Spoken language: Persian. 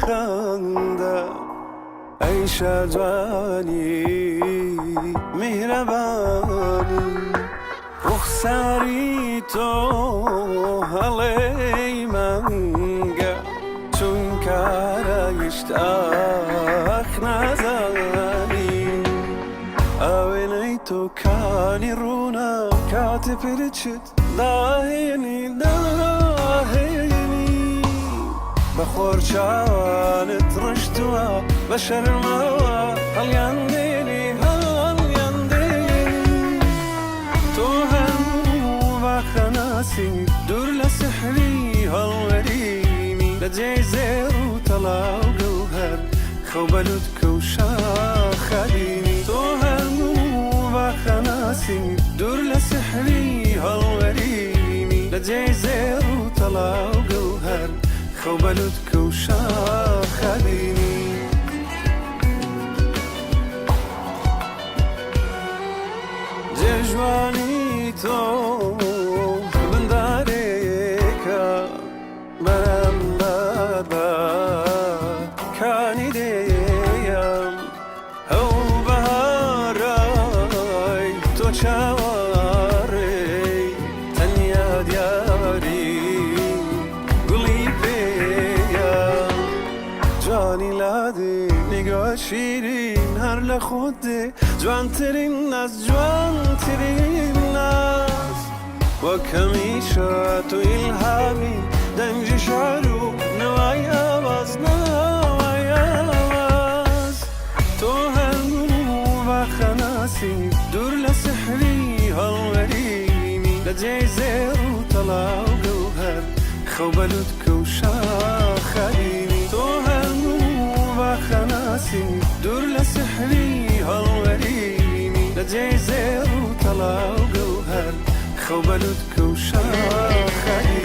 خنده ای شجوانی مهربانی رخساری تو حالی منگه چون کارایشتاق نزانی اوینی تو کانی رونا کاتی پرچت داهینی بخور چاوانت رشتوا بشرموا هل یندینی تو هم وخناسي دور لسحري هالوريني لجيزر وطلع وجوهر خوبلتك وشاخليني تو هم وخناسي دور لسحري هالوريني لجيزر وطلع وجوهر خوبلتك وشاخليني جوانی تو بندارێکە بەرەم بەبە کانی دێم ئەو بەهارای تۆ چاوەڕێی تەنیا دیاری گوڵی پێیە جوانی لادێ نیگا شیرین هەر لە خۆت دێ جوانترین ناز جوانترین ناز وەکەمیشە تو ئیلهامی دەنگی شار و نەوای ئاواز تۆ هەموو ڤاخەناسی دوور لە سحری هەڵوەرینی لە جێی زێر و تەڵاو گەوهەر خەوبەلوتکە و شاخەلینی تۆ هەموو ڤاخەناسی دوور لە سحری هەڵوەرینی لە جێی زێر و تەڵاو گەوهەر خوبلتك وشاخلي